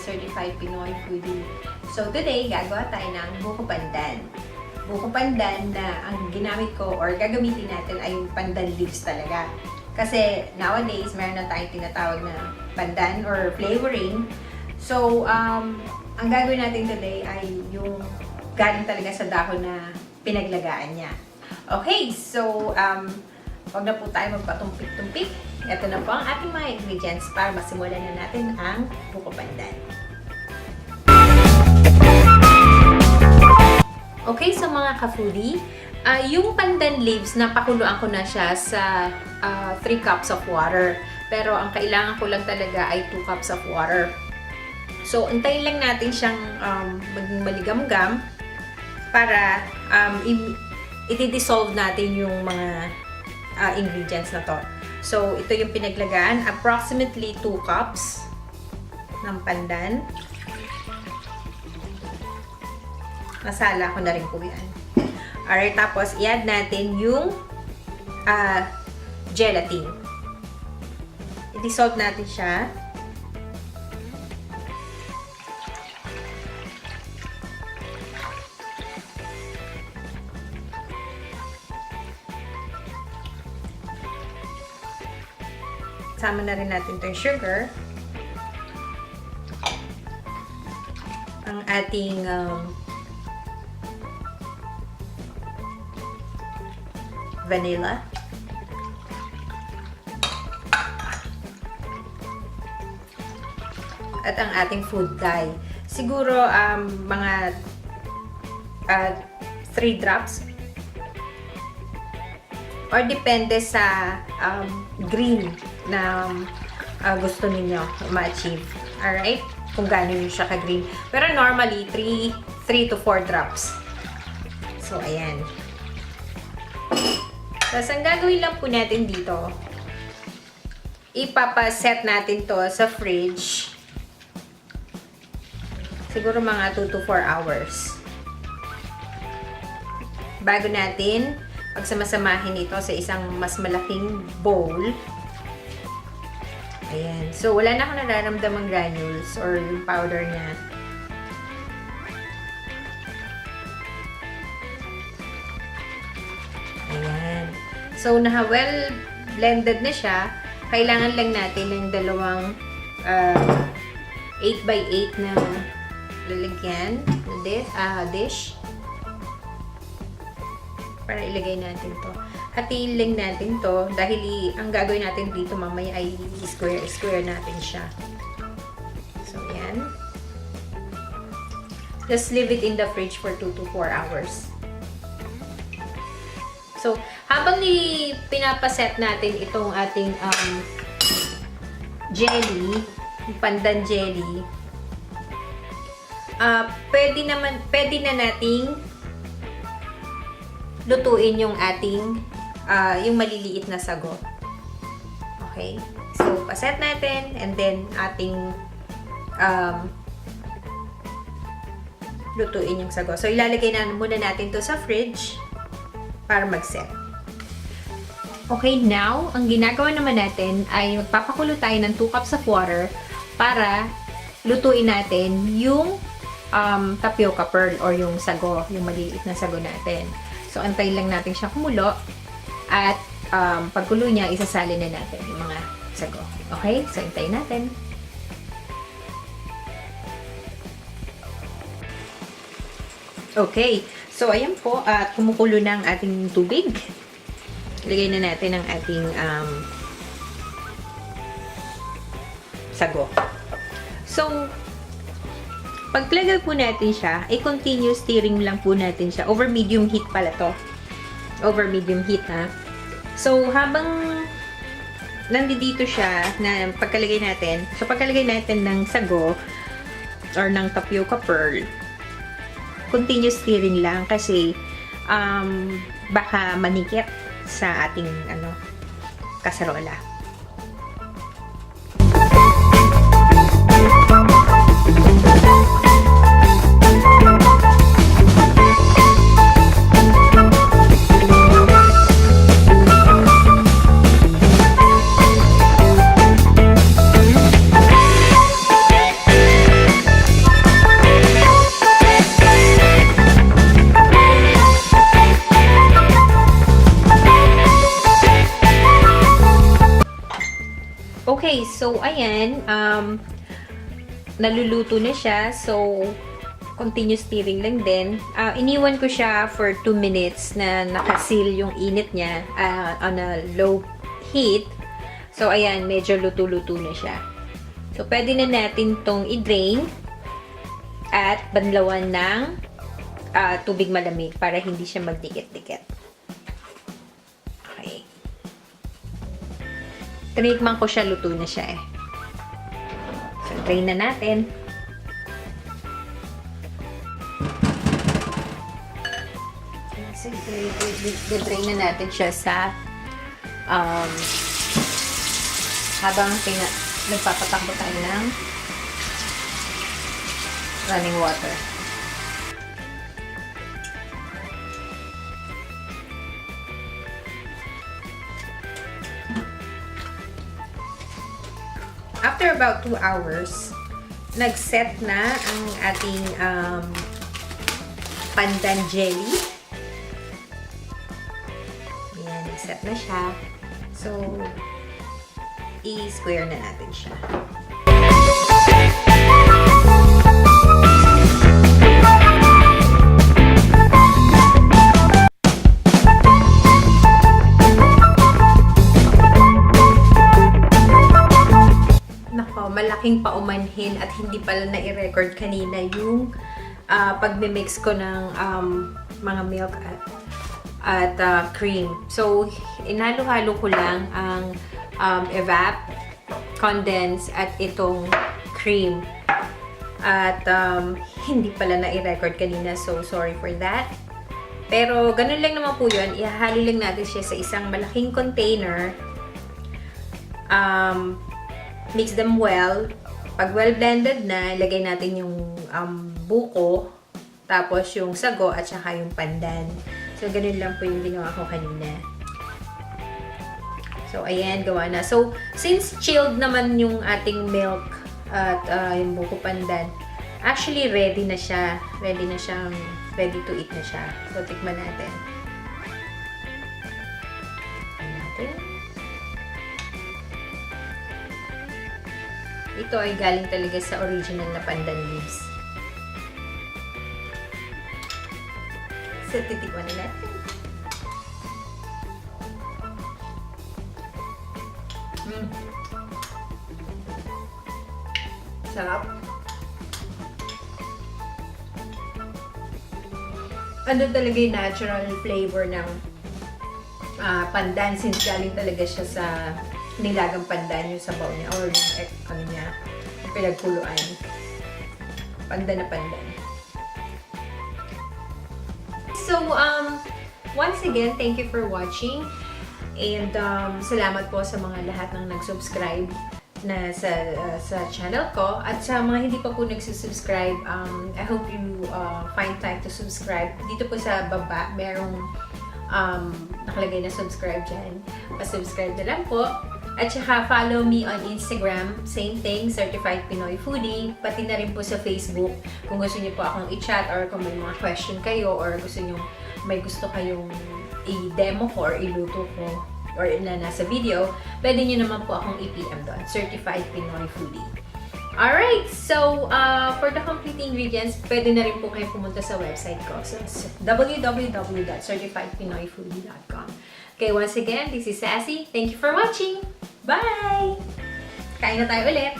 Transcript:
Certified Pinoy Foodie. So today, gagawa tayo ng buko pandan. Buko pandan na ang ginamit ko or gagamitin natin ay yung pandan leaves talaga. Kasi nowadays, meron na tayong tinatawag na pandan or flavoring. So, ang gagawin natin today ay yung galing talaga sa dahon na pinaglagaan niya. Okay, so, wag na po tayo magpatumpik-tumpik. Ito na po ang ating mga ingredients para masimulan na natin ang buko pandan. Okay, so mga ka-foodie, yung pandan leaves, napakuluan ko na siya sa 3 cups of water. Pero ang kailangan ko lang talaga ay 2 cups of water. So, antayin lang natin siyang maging maligam-gam para i-dissolve natin yung mga ingredients na to. So, ito yung pinaglagaan. Approximately 2 cups ng pandan. Masala ko na rin po yan. Alright, tapos i-add natin yung gelatin. I-dissolve natin siya. Sama na rin natin itong sugar. Ang ating vanilla. At ang ating food dye. Siguro mga 3 drops. Or depende sa green na gusto ninyo ma-achieve. Alright? Kung gano'n siya ka-green. Pero normally, 3 to 4 drops. So, ayan. Tapos, ang gagawin lang po natin dito, ipapaset natin to sa fridge. Siguro mga 2 to 4 hours. Bago natin pagsamasamahin ito sa isang mas malaking bowl. Ayan. So, wala na akong nararamdamang granules or yung powder niya. Ayan. So, well blended na siya. Kailangan lang natin ng dalawang 8x8 na lalagyan na dish. Para ilagay natin to. Hatiin lang natin to dahil ang gagawin natin dito mamaya ay square natin siya. So, yan. Just leave it in the fridge for 2 to 4 hours. So, habang pinapaset natin itong ating jelly, pandan jelly, pwede na nating lutuin yung ating yung maliliit na sago. Okay? So, paset natin and then ating lutuin yung sago. So, ilalagay na muna natin to sa fridge para mag-set. Okay, now, ang ginagawa naman natin ay magpapakulo tayo ng 2 cups of water para lutuin natin yung tapioca pearl or yung sago, yung maliliit na sago natin. So, antayin lang natin siya kumulo at pagkulo niya, isasalin na natin yung mga sago. Okay? So, antayin natin. Okay. So, ayan po, kumukulo na ang ating tubig. Ilagay na natin ang ating sago. So, pagplagay po natin siya, ay continuous stirring lang po natin siya. Over medium heat pala to. Over medium heat, ha. So, habang nandito siya, na pagkalagay natin, so pagkalagay natin ng sago or ng tapioca pearl, continuous stirring lang kasi baka manikit sa ating kaserola. Okay, so ayan, naluluto na siya. So, continuous stirring lang din. Iniwan ko siya for 2 minutes na nakasil yung init niya on a low heat. So, ayan, medyo luto-luto na siya. So, pwede na natin tong i-drain at banlawan ng tubig malamig para hindi siya magdikit-dikit. Okay. Tinikman ko siya, luto na siya eh. So, drain na natin. So, i-drain na natin siya sa habang nagpapatakbo tayo ng running water. After about 2 hours, nag-set na ang ating pandan jelly. Ayan, nag-set na siya. So, i-square na natin siya. Nako, malaking paumanhin at hindi pala na-i-record kanina yung pagmimix ko ng mga milk at cream. So, inhalo-halo ko lang ang evap, condense, at itong cream. At hindi pala na-i-record kanina, so sorry for that. Pero ganun lang naman po yun. Ihahalo lang natin siya sa isang malaking container. Mix them well. Pag well blended na, ilagay natin yung buko, tapos yung sago, at saka yung pandan. So, ganun lang po yung ginawa ko kanina. So, ayan, gawa na. So, since chilled naman yung ating milk at yung buko pandan, actually ready na siya. Ready to eat na siya. So, tikman natin. Ito ay galing talaga sa original na pandan leaves. So, titikman na natin. Sarap. Ano talaga yung natural flavor ng pandan since galing talaga siya sa nilagang pandan yung sabaw niya or yung ano niya, yung pinagkuluan. Pandan na pandan. So, once again, thank you for watching. And salamat po sa mga lahat ng nag-subscribe na sa channel ko. At sa mga hindi pa po nag-subscribe, I hope you find time to subscribe. Dito po sa baba, merong nakalagay na subscribe dyan. Pa-subscribe na lang po. At saka follow me on Instagram. Same thing, Certified Pinoy Foodie. Pati na rin po sa Facebook. Kung gusto niyo po akong i-chat or kung may mga question kayo or may gusto kayong i-demo ko or iluto ko or na nasa video, pwede nyo naman po akong i-PM doon. Certified Pinoy Foodie. Alright, so for the complete ingredients, pwede na rin po kayo pumunta sa website ko. So, www.certifiedpinoyfoodie.com. Okay, once again, this is Sassy. Thank you for watching. Bye! Kain na tayo ulit!